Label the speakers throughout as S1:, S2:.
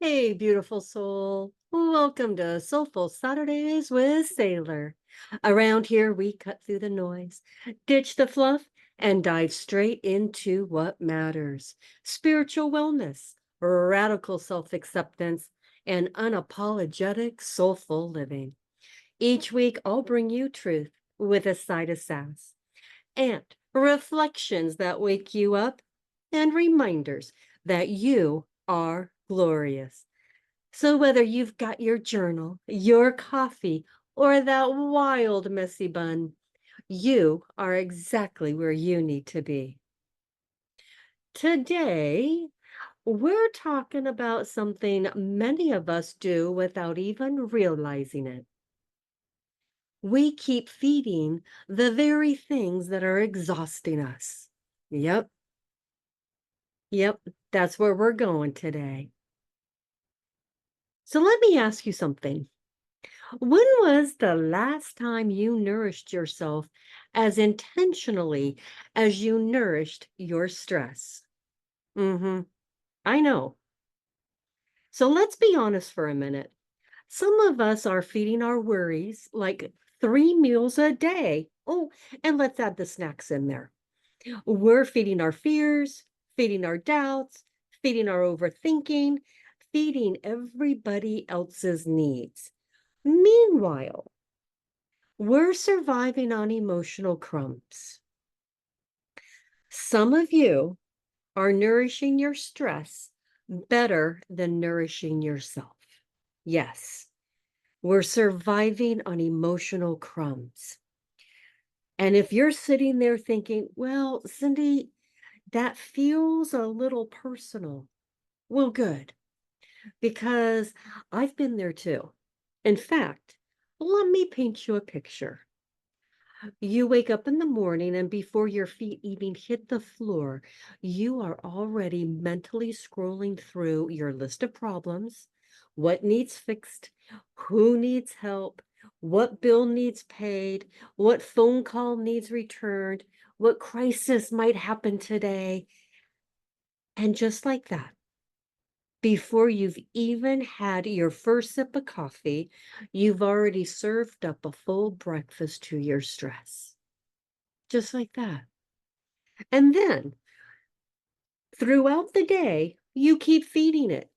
S1: Hey, beautiful soul. Welcome to Soulful Saturdays with Saylor. Around here, we cut through the noise, ditch the fluff, and dive straight into what matters: spiritual wellness, radical self acceptance, and unapologetic soulful living. Each week, I'll bring you truth with a side of sass and reflections that wake you up and reminders that you are glorious. So, whether you've got your journal, your coffee, or that wild, messy bun, you are exactly where you need to be. Today, we're talking about something many of us do without even realizing it. We keep feeding the very things that are exhausting us. Yep, yep, that's where we're going today. So, let me ask you something. When was the last time you nourished yourself as intentionally as you nourished your stress? I know. So let's be honest for a minute. Some of us are feeding our worries like 3 meals a day. Oh, and let's add the snacks in there. We're feeding our fears, feeding our doubts, feeding our overthinking, feeding everybody else's needs. Meanwhile, we're surviving on emotional crumbs. Some of you are nourishing your stress better than nourishing yourself. Yes, we're surviving on emotional crumbs. And if you're sitting there thinking, well, Cindy, that feels a little personal. Well, good, because I've been there too. In fact, let me paint you a picture. You wake up in the morning, and before your feet even hit the floor, you are already mentally scrolling through your list of problems, what needs fixed, who needs help, what bill needs paid, what phone call needs returned, what crisis might happen today. And just like that, before you've even had your first sip of coffee, you've already served up a full breakfast to your stress. Just like that. And then throughout the day, you keep feeding it.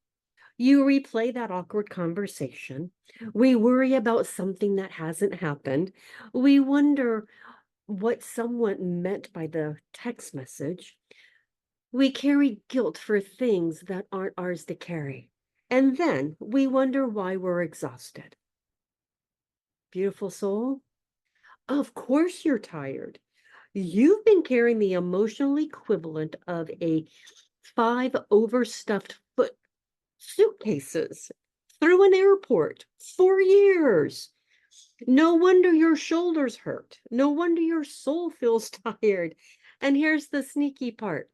S1: You replay that awkward conversation. We worry about something that hasn't happened. We wonder what someone meant by the text message. We carry guilt for things that aren't ours to carry. And then we wonder why we're exhausted. Beautiful soul, of course you're tired. You've been carrying the emotional equivalent of a 5 overstuffed foot suitcases through an airport for years. No wonder your shoulders hurt. No wonder your soul feels tired. And here's the sneaky part.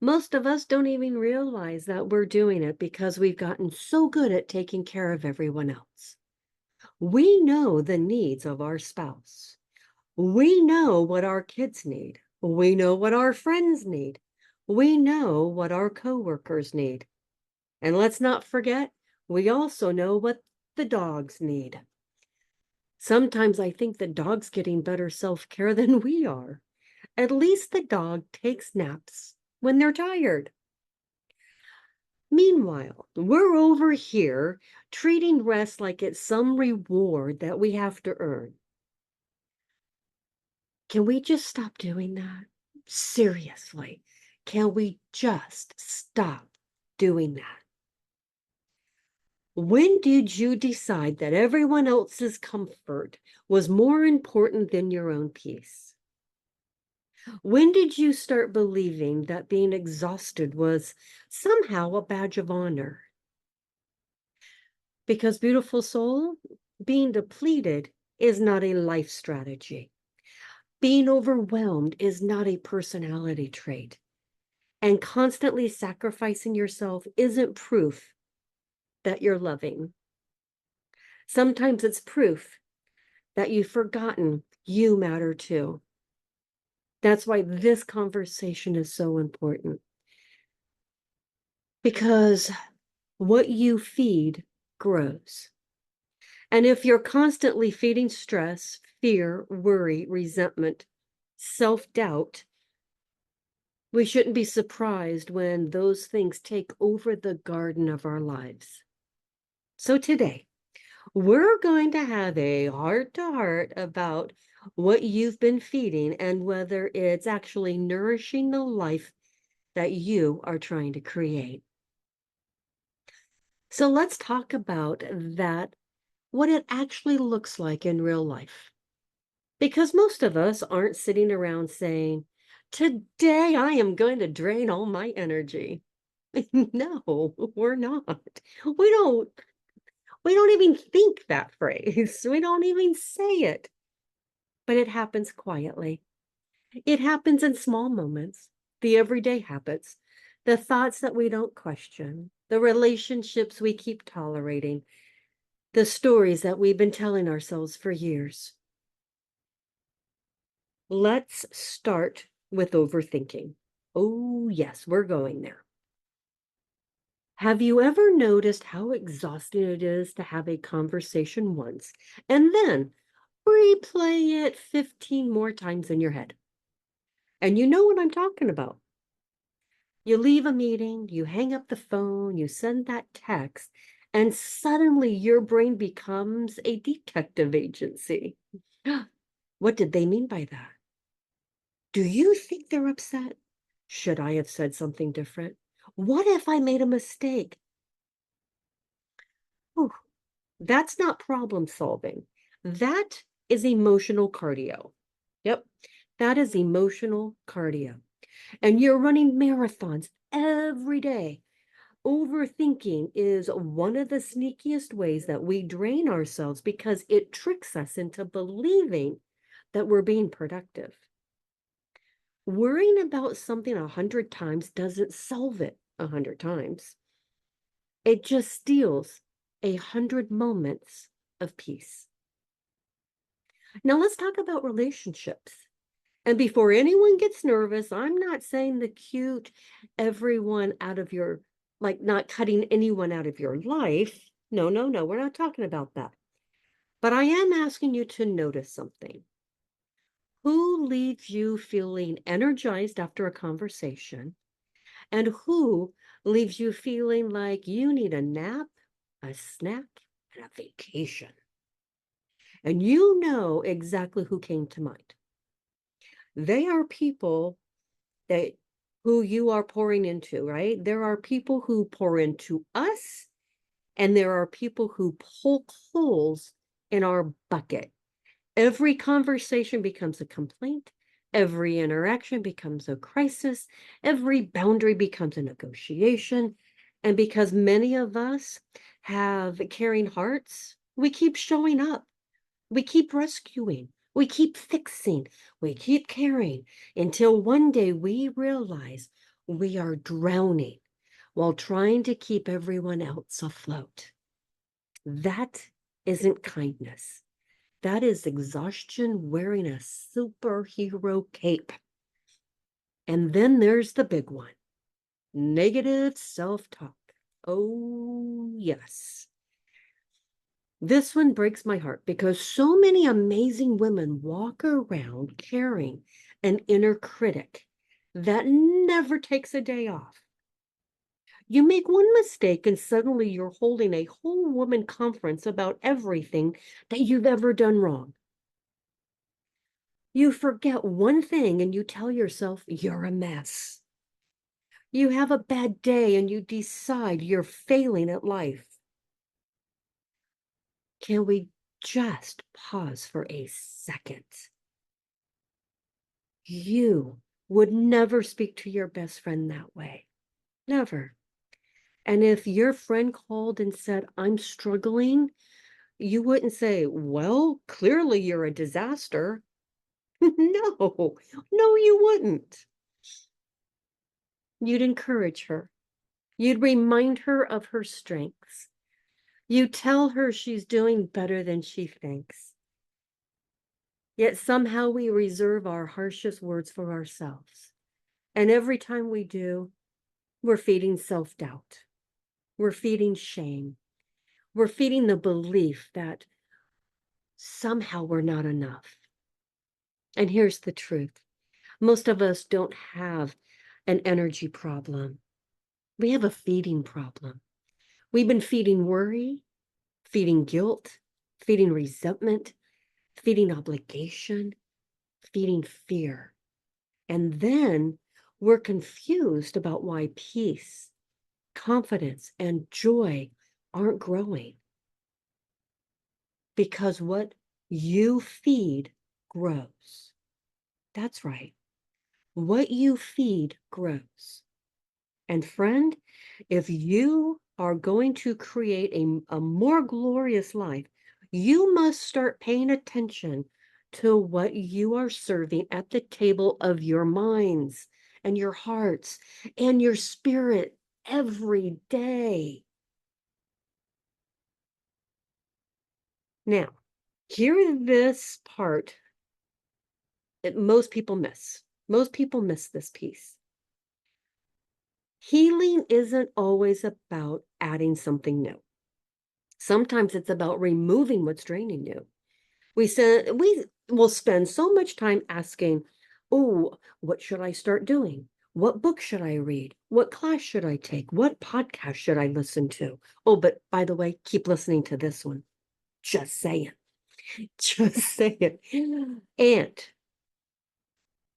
S1: Most of us don't even realize that we're doing it because we've gotten so good at taking care of everyone else. We know the needs of our spouse. We know what our kids need. We know what our friends need. We know what our coworkers need. And let's not forget, we also know what the dogs need. Sometimes I think the dog's getting better self-care than we are. At least the dog takes naps when they're tired. Meanwhile, we're over here treating rest like it's some reward that we have to earn. Can we just stop doing that? Seriously, can we just stop doing that? When did you decide that everyone else's comfort was more important than your own peace? When did you start believing that being exhausted was somehow a badge of honor? Because, beautiful soul, being depleted is not a life strategy. Being overwhelmed is not a personality trait. And constantly sacrificing yourself isn't proof that you're loving. Sometimes it's proof that you've forgotten you matter too. That's why this conversation is so important. Because What you feed grows. And if you're constantly feeding stress, fear, worry, resentment, self doubt, we shouldn't be surprised when those things take over the garden of our lives. So today, we're going to have a heart to heart about what you've been feeding and whether it's actually nourishing the life that you are trying to create. So let's talk about that, what it actually looks like in real life. Because most of us aren't sitting around saying, today I am going to drain all my energy. No, we're not. We don't we don't even think that phrase. We don't even say it. But it happens quietly. It happens in small moments, the everyday habits, the thoughts that we don't question, the relationships we keep tolerating, the stories that we've been telling ourselves for years. Let's start with overthinking. Oh, yes, we're going there. Have you ever noticed how exhausting it is to have a conversation once and then replay it 15 more times in your head? And you know what I'm talking about. You leave a meeting, you hang up the phone, you send that text, and suddenly your brain becomes a detective agency. What did they mean by that? Do you think they're upset? Should I have said something different? What if I made a mistake? Whew, that's not problem solving. That is emotional cardio. Yep, that is emotional cardio. And you're running marathons every day. Overthinking is one of the sneakiest ways that we drain ourselves because it tricks us into believing that we're being productive. Worrying about something 100 times doesn't solve it 100 times. It just steals 100 moments of peace. Now let's talk about relationships. And before anyone gets nervous, I'm not saying the cute everyone out of your, like not cutting anyone out of your life. No, no, no, we're not talking about that. But I am asking you to notice something. Who leaves you feeling energized after a conversation? And who leaves you feeling like you need a nap, a snack, and a vacation? And you know exactly who came to mind. They are people that who you are pouring into, right? There are people who pour into us, and there are people who poke holes in our bucket. Every conversation becomes a complaint. Every interaction becomes a crisis. Every boundary becomes a negotiation. And because many of us have caring hearts, we keep showing up. We keep rescuing. We keep fixing. We keep caring until one day we realize we are drowning while trying to keep everyone else afloat. That isn't kindness. That is exhaustion wearing a superhero cape. And then there's the big one, negative self-talk. Oh, yes. This one breaks my heart because so many amazing women walk around carrying an inner critic that never takes a day off. You make one mistake and suddenly you're holding a whole woman conference about everything that you've ever done wrong. You forget one thing and you tell yourself you're a mess. You have a bad day and you decide you're failing at life. Can we just pause for a second? You would never speak to your best friend that way. Never. And if your friend called and said, I'm struggling, you wouldn't say, well, clearly you're a disaster. No, no, you wouldn't. You'd encourage her. You'd remind her of her strengths. You tell her she's doing better than she thinks. Yet somehow we reserve our harshest words for ourselves. And every time we do, we're feeding self-doubt. We're feeding shame. We're feeding the belief that somehow we're not enough. And here's the truth. Most of us don't have an energy problem. We have a feeding problem. We've been feeding worry, feeding guilt, feeding resentment, feeding obligation, feeding fear. And then we're confused about why peace, confidence, and joy aren't growing. Because what you feed grows. That's right. What you feed grows. And friend, if you are going to create a more glorious life, you must start paying attention to what you are serving at the table of your minds and your hearts and your spirit every day. Now, hear this part that most people miss. Most people miss this piece. Healing isn't always about adding something new. Sometimes it's about removing what's draining you. We will spend so much time asking, oh, what should I start doing? What book should I read? What class should I take? What podcast should I listen to? Oh, but by the way, keep listening to this one. Just saying. Just saying. And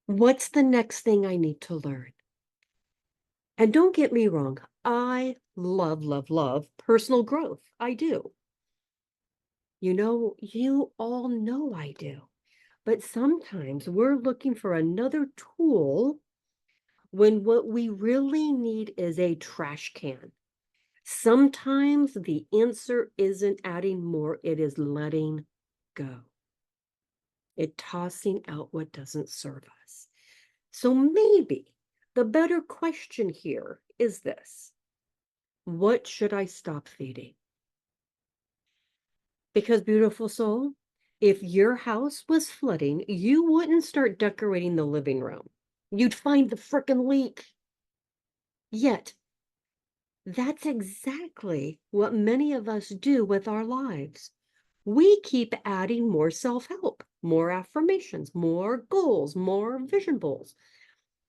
S1: what's the next thing I need to learn? And don't get me wrong, I love, love, love personal growth. I do. You all know I do. But sometimes we're looking for another tool when what we really need is a trash can. Sometimes the answer isn't adding more, it is letting go. It tossing out what doesn't serve us. So maybe the better question here is this: what should I stop feeding? Because, beautiful soul, if your house was flooding, you wouldn't start decorating the living room. You'd find the frickin' leak. Yet, that's exactly what many of us do with our lives. We keep adding more self-help, more affirmations, more goals, more vision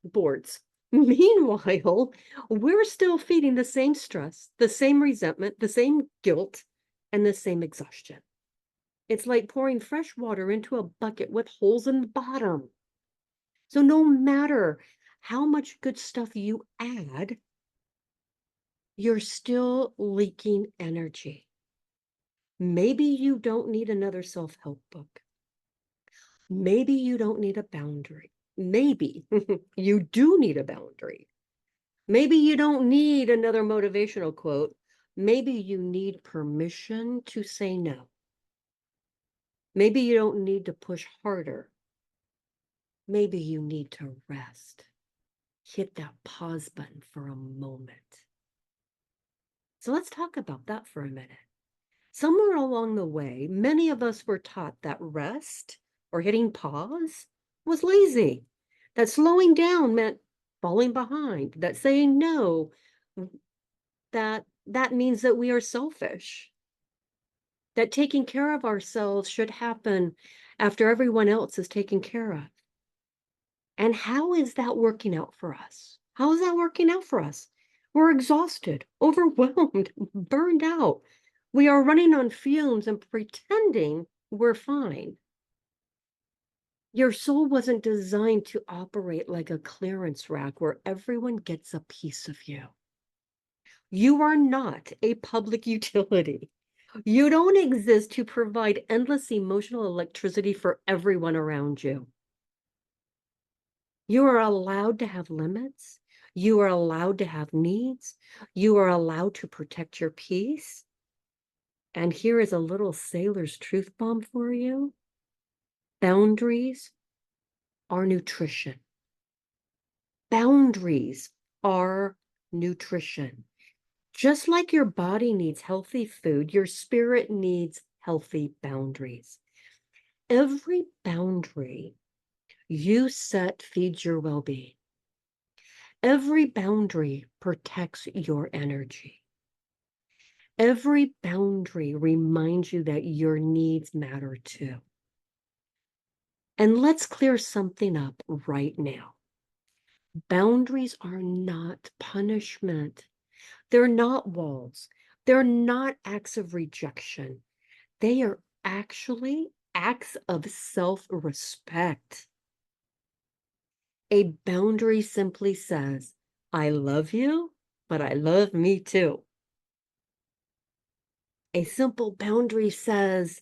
S1: boards. Meanwhile, we're still feeding the same stress, the same resentment, the same guilt, and the same exhaustion. It's like pouring fresh water into a bucket with holes in the bottom. So no matter how much good stuff you add, you're still leaking energy. Maybe you don't need another self-help book. Maybe you don't need a boundary. Maybe you do need a boundary. Maybe you don't need another motivational quote. Maybe you need permission to say no. Maybe you don't need to push harder. Maybe you need to rest. Hit that pause button for a moment. So let's talk about that for a minute. Somewhere along the way, many of us were taught that rest or hitting pause was lazy, that slowing down meant falling behind, that saying no, that means that we are selfish, that taking care of ourselves should happen after everyone else is taken care of. And how is that working out for us? How is that working out for us? We're exhausted, overwhelmed, burned out. We are running on fumes and pretending we're fine. Your soul wasn't designed to operate like a clearance rack where everyone gets a piece of you. You are not a public utility. You don't exist to provide endless emotional electricity for everyone around you. You are allowed to have limits. You are allowed to have needs. You are allowed to protect your peace. And here is a little Saylor's truth bomb for you. Boundaries are nutrition. Boundaries are nutrition. Just like your body needs healthy food, your spirit needs healthy boundaries. Every boundary you set feeds your well-being. Every boundary protects your energy. Every boundary reminds you that your needs matter too. And let's clear something up right now. Boundaries are not punishment. They're not walls. They're not acts of rejection. They are actually acts of self-respect. A boundary simply says, I love you, but I love me too. A simple boundary says,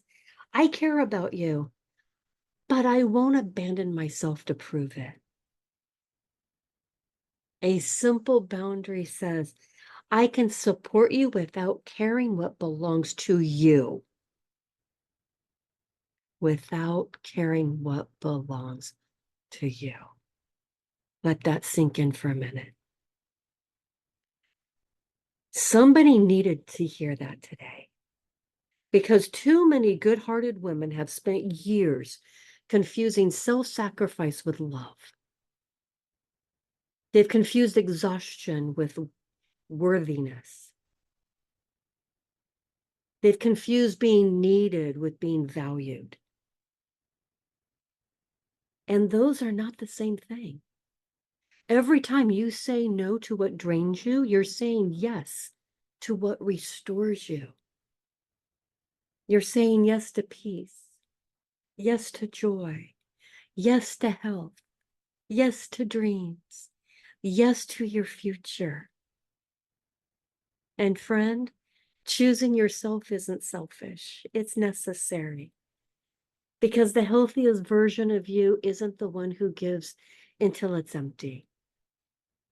S1: I care about you, but I won't abandon myself to prove it. A simple boundary says, I can support you without caring what belongs to you. Without caring what belongs to you. Let that sink in for a minute. Somebody needed to hear that today, because too many good-hearted women have spent years confusing self-sacrifice with love. They've confused exhaustion with worthiness. They've confused being needed with being valued. And those are not the same thing. Every time you say no to what drains you, you're saying yes to what restores you. You're saying yes to peace, yes to joy, yes to health, yes to dreams, yes to your future. And friend, choosing yourself isn't selfish, it's necessary. Because the healthiest version of you isn't the one who gives until it's empty.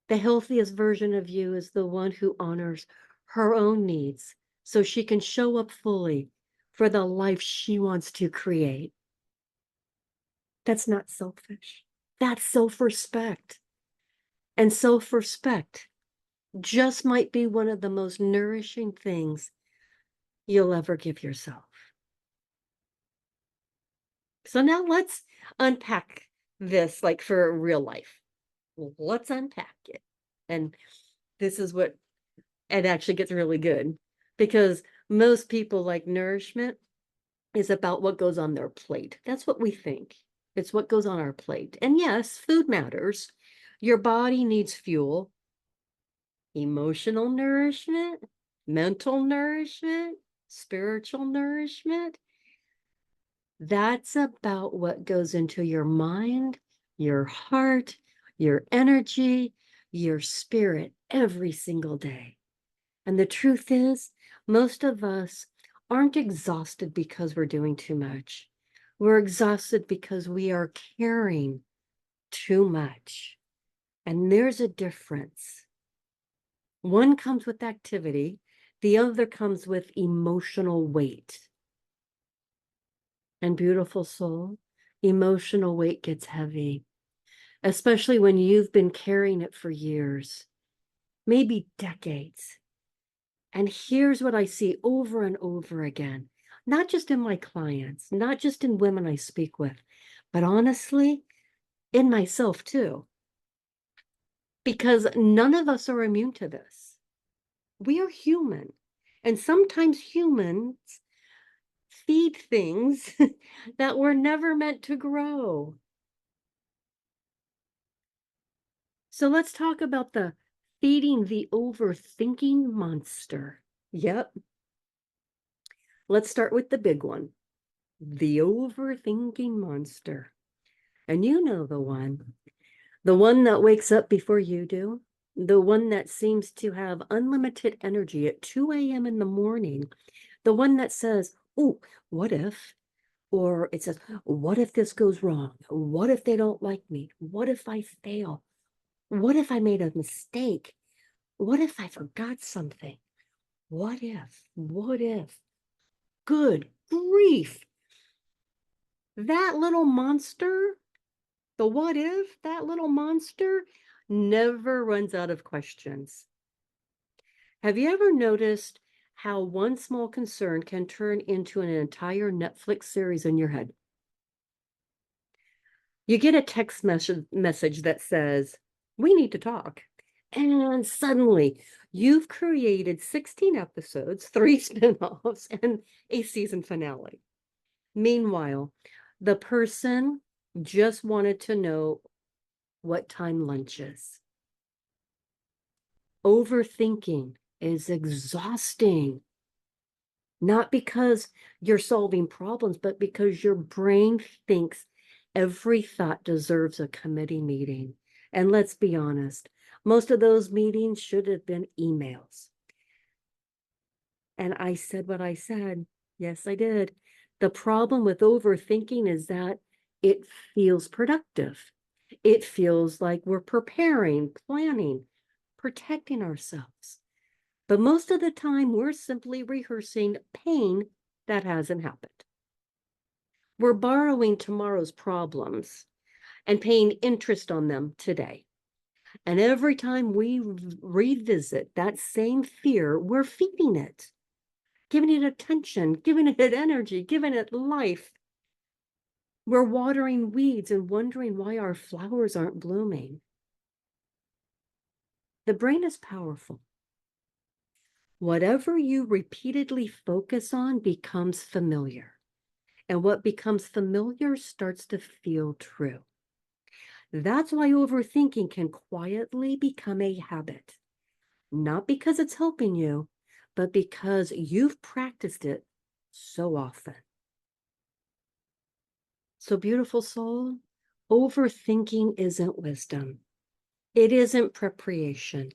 S1: The healthiest version of you is the one who honors her own needs so she can show up fully for the life she wants to create. That's not selfish. That's self-respect. And self-respect just might be one of the most nourishing things you'll ever give yourself. So now let's unpack this like for real life. Let's unpack it. And this is what it actually gets really good, because most people like nourishment is about what goes on their plate. That's what we think. It's what goes on our plate. And yes, food matters. Your body needs fuel, emotional nourishment, mental nourishment, spiritual nourishment. That's about what goes into your mind, your heart, your energy, your spirit every single day. And the truth is, most of us aren't exhausted because we're doing too much. We're exhausted because we are caring too much. And there's a difference. One comes with activity, the other comes with emotional weight. And beautiful soul, emotional weight gets heavy, especially when you've been carrying it for years, maybe decades. And here's what I see over and over again, not just in my clients, not just in women I speak with, but honestly, in myself too. Because none of us are immune to this. We are human. And sometimes humans feed things that were never meant to grow. So let's talk about the feeding the overthinking monster. Yep. Let's start with the big one, the overthinking monster. And you know the one that wakes up before you do, the one that seems to have unlimited energy at 2 a.m. in the morning, the one that says, oh, what if? Or it says, what if this goes wrong? What if they don't like me? What if I fail? What if I made a mistake? What if I forgot something? What if? What if? Good grief. That little monster, the what if, that little monster never runs out of questions. Have you ever noticed how one small concern can turn into an entire Netflix series in your head? You get a text message that says, we need to talk. And suddenly you've created 16 episodes, 3 spin-offs, and a season finale. Meanwhile, the person just wanted to know what time lunch is. Overthinking is exhausting, not because you're solving problems, but because your brain thinks every thought deserves a committee meeting. And let's be honest, most of those meetings should have been emails. And I said what I said. Yes, I did. The problem with overthinking is that it feels productive. It feels like we're preparing, planning, protecting ourselves. But most of the time, we're simply rehearsing pain that hasn't happened. We're borrowing tomorrow's problems and paying interest on them today. And every time we revisit that same fear, we're feeding it, giving it attention, giving it energy, giving it life. We're watering weeds and wondering why our flowers aren't blooming. The brain is powerful. Whatever you repeatedly focus on becomes familiar. And what becomes familiar starts to feel true. That's why overthinking can quietly become a habit. Not because it's helping you, but because you've practiced it so often. So, beautiful soul, overthinking isn't wisdom. It isn't preparation.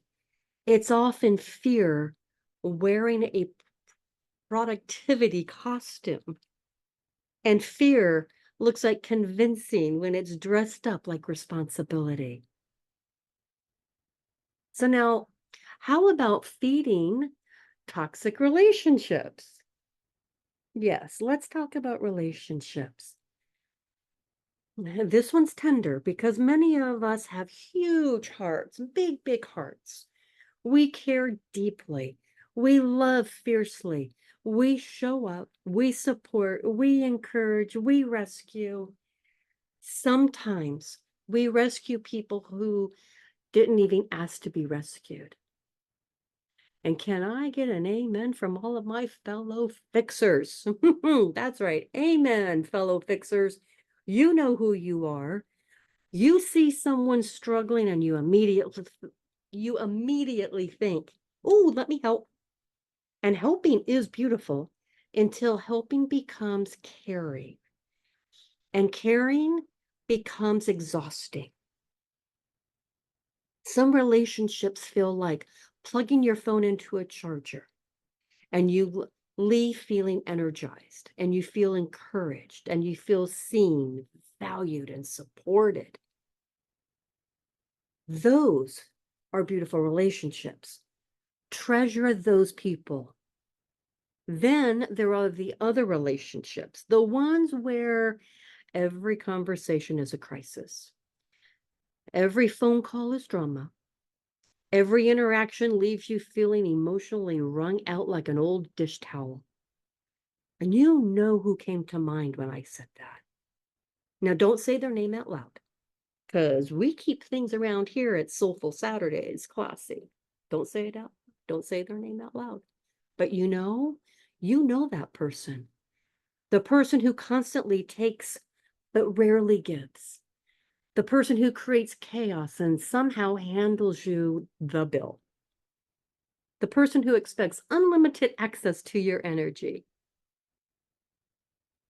S1: It's often fear wearing a productivity costume. And fear looks like convincing when it's dressed up like responsibility. So now, how about feeding toxic relationships? Yes, let's talk about relationships. This one's tender because many of us have huge hearts, big, big hearts. We care deeply. We love fiercely. We show up. We support. We encourage. We rescue. Sometimes we rescue people who didn't even ask to be rescued. And can I get an amen from all of my fellow fixers? That's right. Amen, fellow fixers. You know who you are. You see someone struggling and you immediately think, "Oh, let me help." And helping is beautiful until helping becomes caring. And caring becomes exhausting. Some relationships feel like plugging your phone into a charger and you leave feeling energized and you feel encouraged and you feel seen, valued, and supported. Those are beautiful relationships. Treasure those people. Then there are the other relationships, the ones where every conversation is a crisis. Every phone call is drama. Every interaction leaves you feeling emotionally wrung out like an old dish towel. And you know who came to mind when I said that. Now, don't say their name out loud, because we keep things around here at Soulful Saturdays classy. Don't say it out. Don't say their name out loud. But you know that person. The person who constantly takes but rarely gives. The person who creates chaos and somehow handles you the bill. The person who expects unlimited access to your energy.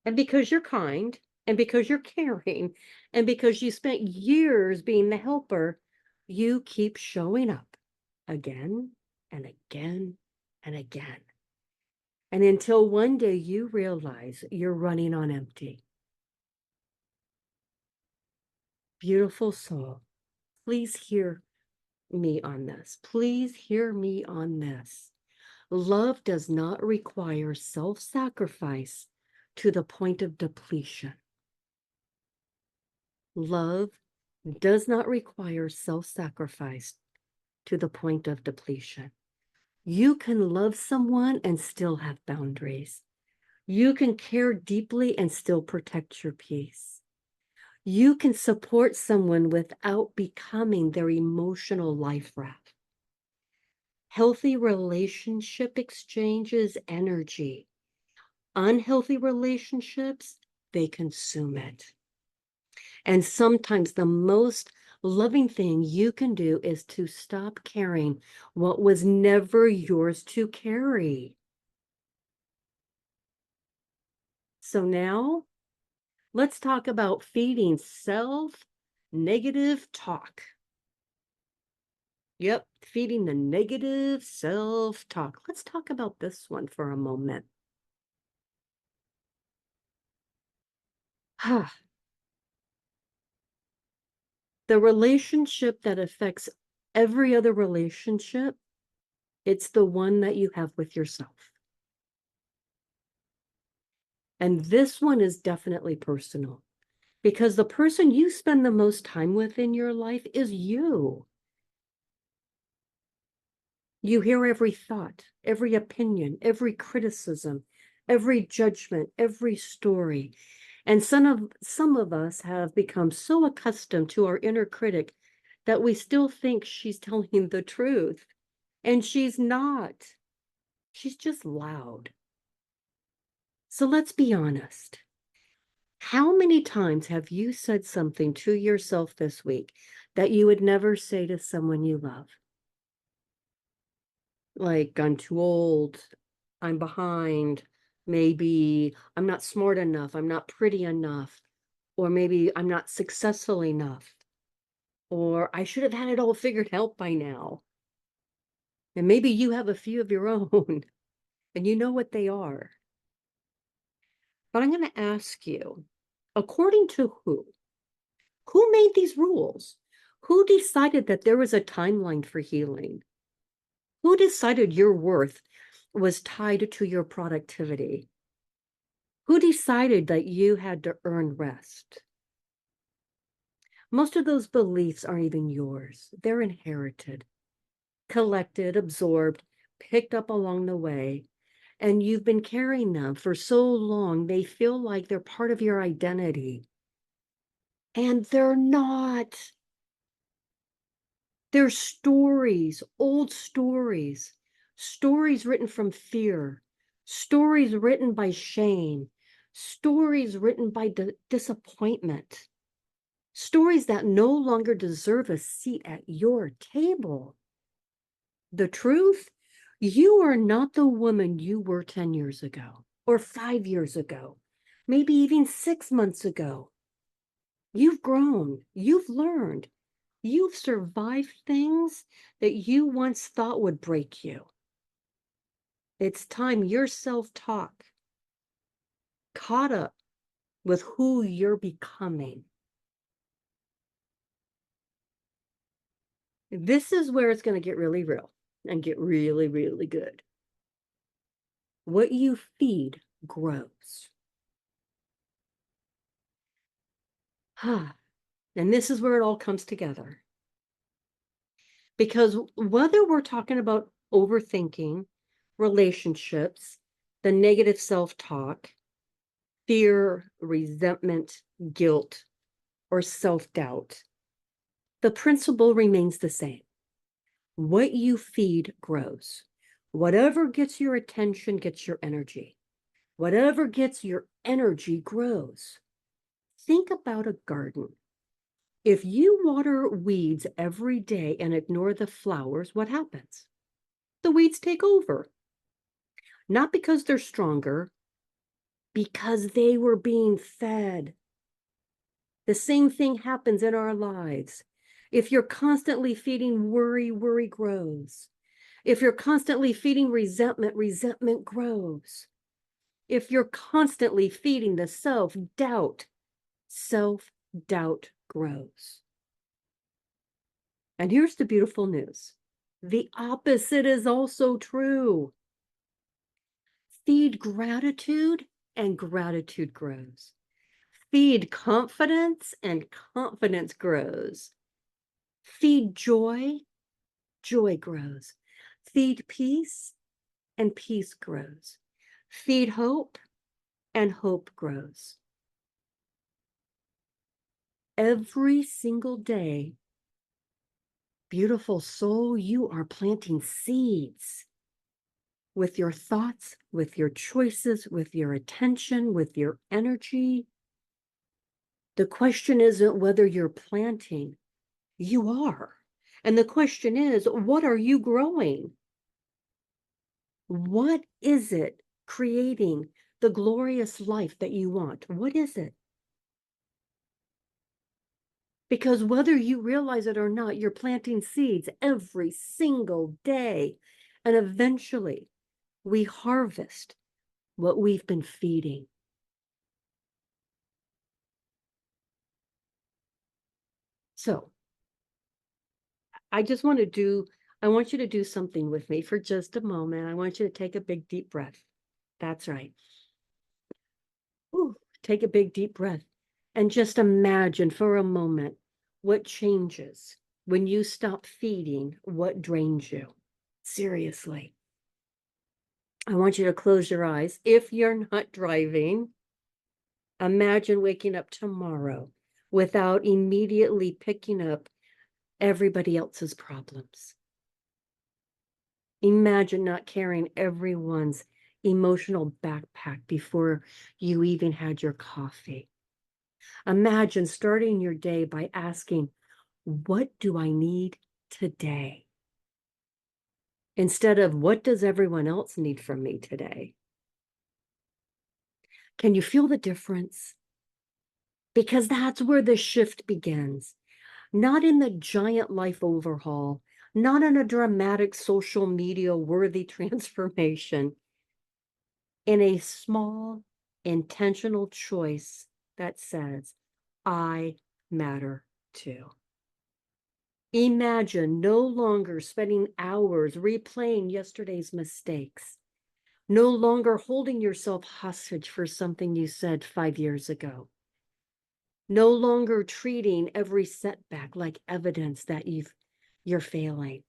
S1: And because you're kind, and because you're caring, and because you spent years being the helper, you keep showing up again and again and again. And until one day you realize you're running on empty. Beautiful soul, please hear me on this. Please hear me on this. Love does not require self-sacrifice to the point of depletion. Love does not require self-sacrifice to the point of depletion. You can love someone and still have boundaries. You can care deeply and still protect your peace. You can support someone without becoming their emotional life raft. Healthy relationship exchanges energy. Unhealthy relationships, they consume it. And sometimes the most loving thing you can do is to stop carrying what was never yours to carry. So now let's talk about feeding self negative talk. Yep, feeding the negative self talk. Let's talk about this one for a moment. The relationship that affects every other relationship, it's the one that you have with yourself. And this one is definitely personal because the person you spend the most time with in your life is you. You hear every thought, every opinion, every criticism, every judgment, every story. And some of us have become so accustomed to our inner critic that we still think she's telling the truth. And she's not. She's just loud. So let's be honest. How many times have you said something to yourself this week that you would never say to someone you love? Like, I'm too old, I'm behind, maybe I'm not smart enough, I'm not pretty enough, or maybe I'm not successful enough, or I should have had it all figured out by now. And maybe you have a few of your own, and you know what they are. But I'm going to ask you, according to who? Who made these rules? Who decided that there was a timeline for healing? Who decided your worth was tied to your productivity? Who decided that you had to earn rest? Most of those beliefs aren't even yours. They're inherited, collected, absorbed, picked up along the way. And you've been carrying them for so long, they feel like they're part of your identity. And they're not. They're stories, old stories, stories written from fear, stories written by shame, stories written by disappointment, stories that no longer deserve a seat at your table. The truth, you are not the woman you were 10 years ago, or 5 years ago, maybe even 6 months ago. You've grown, you've learned, you've survived things that you once thought would break you. It's time your self-talk caught up with who you're becoming. This is where it's going to get really real and get really, really good. What you feed grows. And this is where it all comes together. Because whether we're talking about overthinking, relationships, the negative self-talk, fear, resentment, guilt, or self-doubt, the principle remains the same. What you feed grows. Whatever gets your attention gets your energy. Whatever gets your energy grows. Think about a garden. If you water weeds every day and ignore the flowers, what happens? The weeds take over. Not because they're stronger, because they were being fed. The same thing happens in our lives. If you're constantly feeding worry, worry grows. If you're constantly feeding resentment, resentment grows. If you're constantly feeding the self-doubt, self-doubt grows. And here's the beautiful news. The opposite is also true. Feed gratitude, and gratitude grows. Feed confidence, and confidence grows. Feed joy, joy grows. Feed peace, and peace grows. Feed hope, and hope grows. Every single day, Beautiful soul, you are planting seeds with your thoughts, with your choices, with your attention, with your energy. The question isn't whether you're planting, you are. And the question is, what are you growing? What is it creating the glorious life that you want? What is it? Because whether you realize it or not, you're planting seeds every single day. And eventually, we harvest what we've been feeding. So I just want to I want you to do something with me for just a moment. I want you to take a big, deep breath. That's right. Ooh, take a big, deep breath and just imagine for a moment what changes when you stop feeding what drains you. Seriously. I want you to close your eyes. If you're not driving, imagine waking up tomorrow without immediately picking up everybody else's problems. Imagine not carrying everyone's emotional backpack before you even had your coffee. Imagine starting your day by asking, what do I need today? Instead of what does everyone else need from me today? Can you feel the difference? Because that's where the shift begins. Not in the giant life overhaul, not in a dramatic social media worthy transformation, in a small intentional choice that says, I matter too. Imagine no longer spending hours replaying yesterday's mistakes, no longer holding yourself hostage for something you said 5 years ago, no longer treating every setback like evidence that you're failing.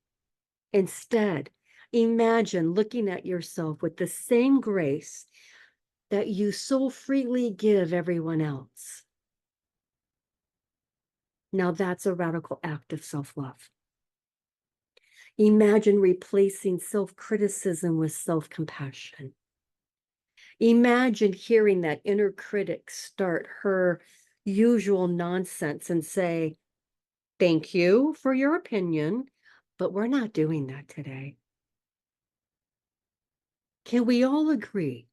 S1: Instead, imagine looking at yourself with the same grace that you so freely give everyone else. Now that's a radical act of self-love. Imagine replacing self-criticism with self-compassion. Imagine hearing that inner critic start her usual nonsense and say, thank you for your opinion, but we're not doing that today. Can we all agree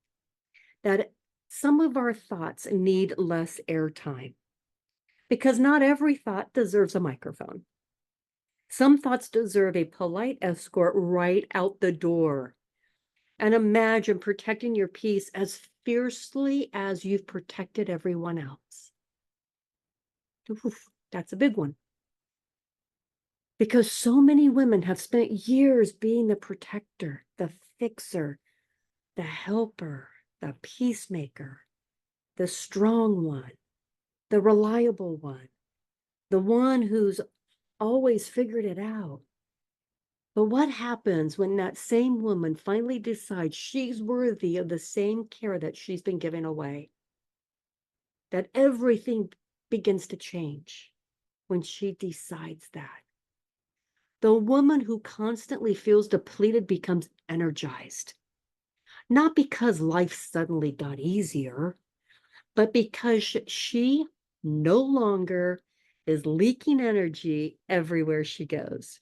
S1: that some of our thoughts need less airtime? Because not every thought deserves a microphone. Some thoughts deserve a polite escort right out the door. And imagine protecting your peace as fiercely as you've protected everyone else. Oof, that's a big one. Because so many women have spent years being the protector, the fixer, the helper, the peacemaker, the strong one, the reliable one, the one who's always figured it out. But what happens when that same woman finally decides she's worthy of the same care that she's been giving away? That everything begins to change when she decides that. The woman who constantly feels depleted becomes energized, not because life suddenly got easier, but because she no longer is leaking energy everywhere she goes.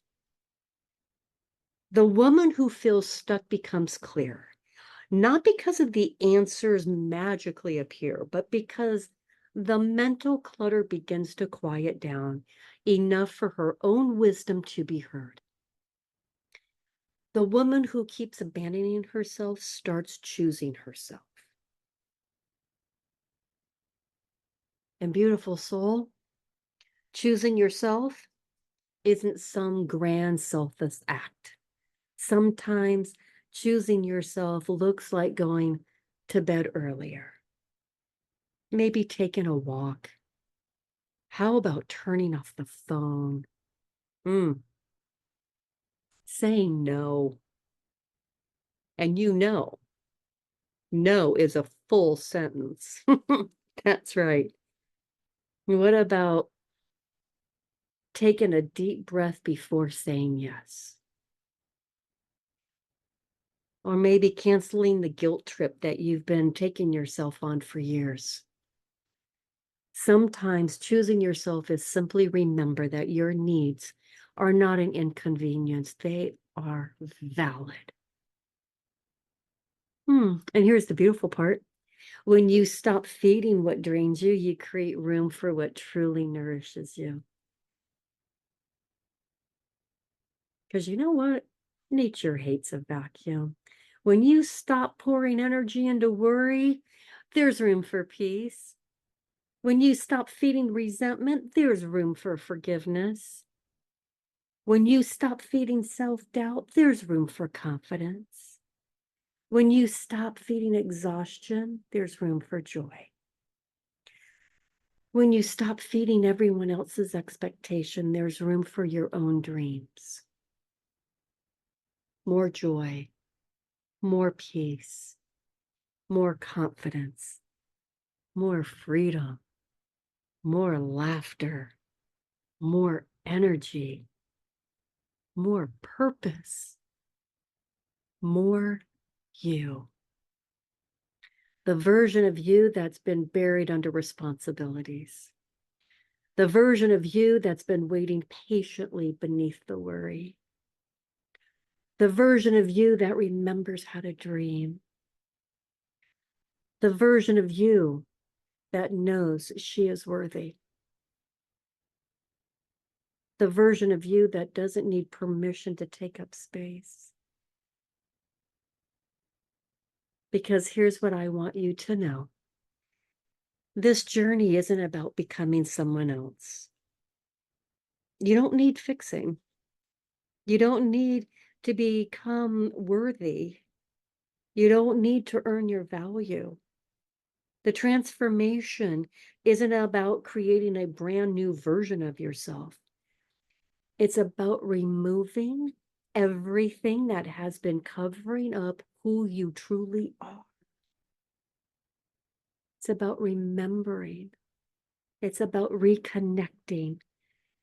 S1: The woman who feels stuck becomes clear, not because of the answers magically appear, but because the mental clutter begins to quiet down enough for her own wisdom to be heard. The woman who keeps abandoning herself starts choosing herself. And beautiful soul, choosing yourself isn't some grand selfless act. Sometimes choosing yourself looks like going to bed earlier, maybe taking a walk. How about turning off the phone? Saying no. And no is a full sentence. That's right. What about taken a deep breath before saying yes. Or maybe canceling the guilt trip that you've been taking yourself on for years. Sometimes choosing yourself is simply remember that your needs are not an inconvenience, they are valid. And here's the beautiful part. When you stop feeding what drains you, you create room for what truly nourishes you. Because you know what? Nature hates a vacuum. When you stop pouring energy into worry, there's room for peace. When you stop feeding resentment, there's room for forgiveness. When you stop feeding self-doubt, there's room for confidence. When you stop feeding exhaustion, there's room for joy. When you stop feeding everyone else's expectation, there's room for your own dreams. More joy, more peace, more confidence, more freedom, more laughter, more energy, more purpose, more you. The version of you that's been buried under responsibilities. The version of you that's been waiting patiently beneath the worry. The version of you that remembers how to dream. The version of you that knows she is worthy. The version of you that doesn't need permission to take up space. Because here's what I want you to know. This journey isn't about becoming someone else. You don't need fixing. You don't need to become worthy. You don't need to earn your value. The transformation isn't about creating a brand new version of yourself. It's about removing everything that has been covering up who you truly are. It's about remembering. It's about reconnecting.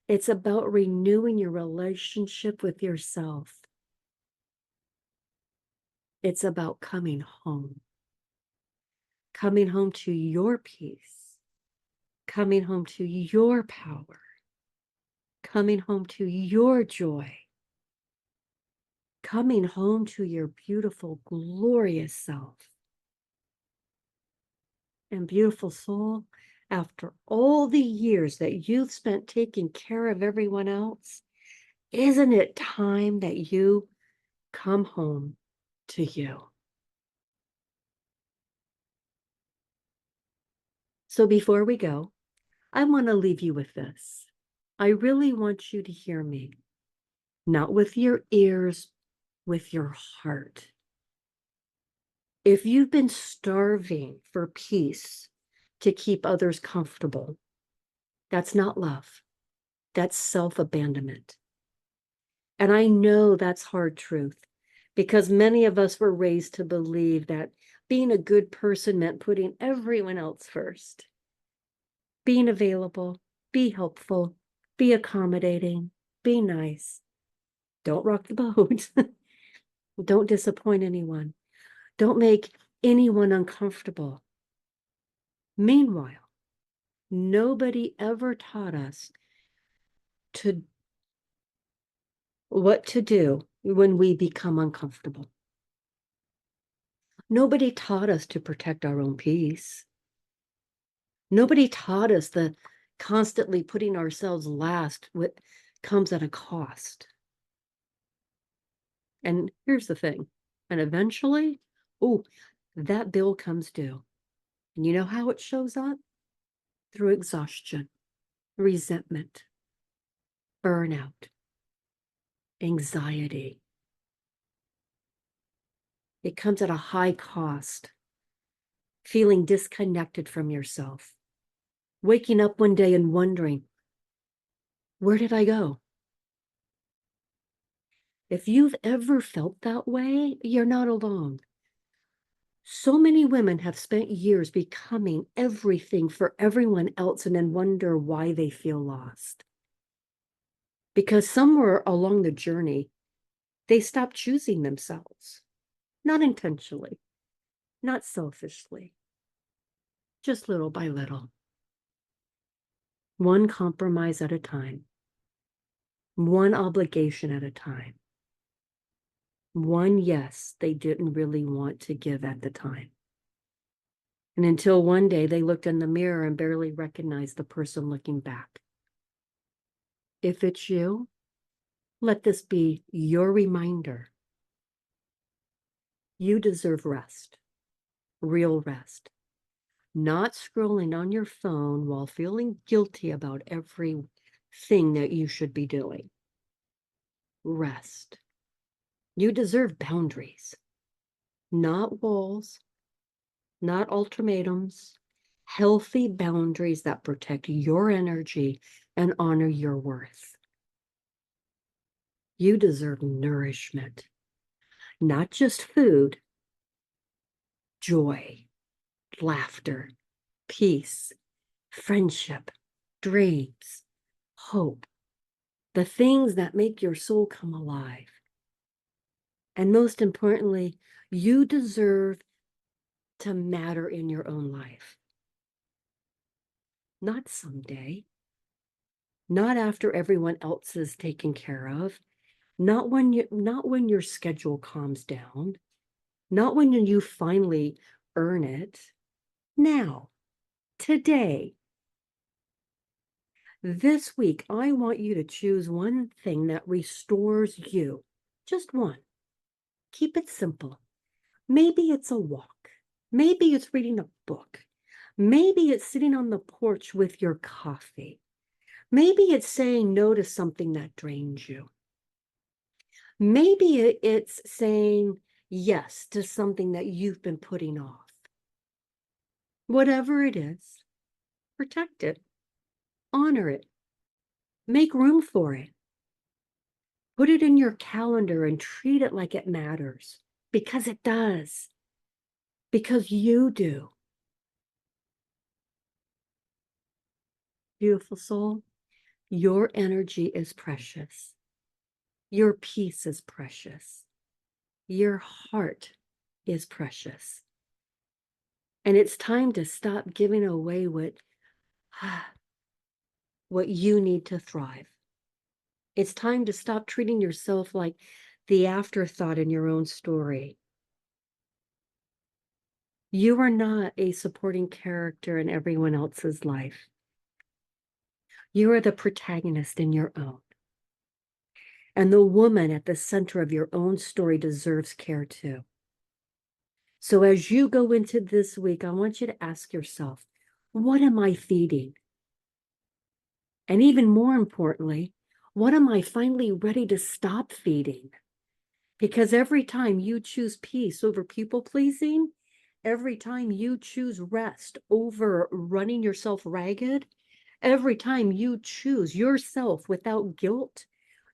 S1: It's about renewing your relationship with yourself. It's about coming home. Coming home to your peace. Coming home to your power. Coming home to your joy. Coming home to your beautiful, glorious self. And beautiful soul, after all the years that you've spent taking care of everyone else, isn't it time that you come home to you? So before we go, I want to leave you with this. I really want you to hear me, not with your ears, with your heart. If you've been starving for peace to keep others comfortable, that's not love. That's self-abandonment. And I know that's hard truth because many of us were raised to believe that being a good person meant putting everyone else first. Being available, be helpful, be accommodating, be nice. Don't rock the boat. Don't disappoint anyone. Don't make anyone uncomfortable. Meanwhile, nobody ever taught us what to do when we become uncomfortable. Nobody taught us to protect our own peace. Nobody taught us that constantly putting ourselves last comes at a cost. And here's the thing. And eventually, that bill comes due. And you know how it shows up? Through exhaustion, resentment, burnout, anxiety. It comes at a high cost, feeling disconnected from yourself, waking up one day and wondering, where did I go? If you've ever felt that way, you're not alone. So many women have spent years becoming everything for everyone else and then wonder why they feel lost. because somewhere along the journey, they stopped choosing themselves, not intentionally, not selfishly, just little by little, one compromise at a time, one obligation at a time, one yes they didn't really want to give at the time. And until one day they looked in the mirror and barely recognized the person looking back. If it's you, let this be your reminder. You deserve rest, real rest, not scrolling on your phone while feeling guilty about everything that you should be doing. Rest. You deserve boundaries, not walls, not ultimatums, healthy boundaries that protect your energy and honor your worth. You deserve nourishment, not just food, joy, laughter, peace, friendship, dreams, hope, the things that make your soul come alive. And most importantly, you deserve to matter in your own life. Not someday, not after everyone else is taken care of, not when your schedule calms down, not when you finally earn it. Now, today, this week, I want you to choose one thing that restores you. Just one. Keep it simple. Maybe it's a walk. Maybe it's reading a book. Maybe it's sitting on the porch with your coffee. Maybe it's saying no to something that drains you. Maybe it's saying yes to something that you've been putting off. Whatever it is, protect it, honor it, make room for it. Put it in your calendar and treat it like it matters, because it does, because you do. Beautiful soul, your energy is precious. Your peace is precious. Your heart is precious. And it's time to stop giving away what you need to thrive. It's time to stop treating yourself like the afterthought in your own story. You are not a supporting character in everyone else's life. You are the protagonist in your own. And the woman at the center of your own story deserves care too. So as you go into this week, I want you to ask yourself, what am I feeding? And even more importantly, what am I finally ready to stop feeding? Because every time you choose peace over people pleasing, every time you choose rest over running yourself ragged, every time you choose yourself without guilt,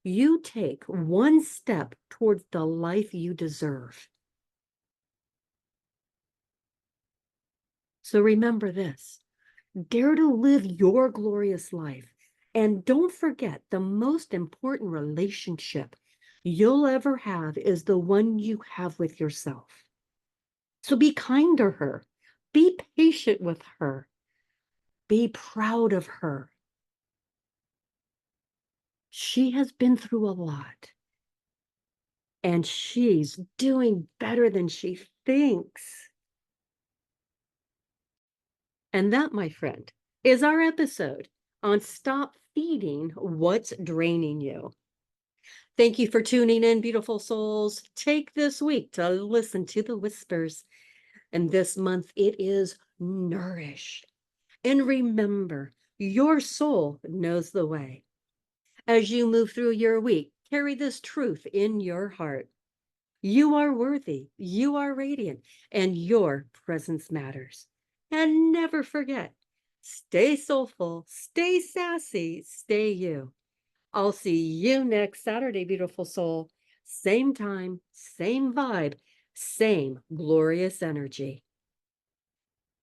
S1: you take one step towards the life you deserve. So remember this, dare to live your glorious life. And don't forget, the most important relationship you'll ever have is the one you have with yourself. So be kind to her, be patient with her, be proud of her. She has been through a lot, and she's doing better than she thinks. And that, my friend, is our episode on Stop Feeding What's Draining You. Thank you for tuning in, beautiful souls. Take this week to listen to the whispers. And this month it is Nourish. And remember, your soul knows the way. As you move through your week, carry this truth in your heart. You are worthy, you are radiant, and your presence matters. And never forget, stay soulful, stay sassy, stay you. I'll see you next Saturday, beautiful soul. Same time, same vibe, same glorious energy.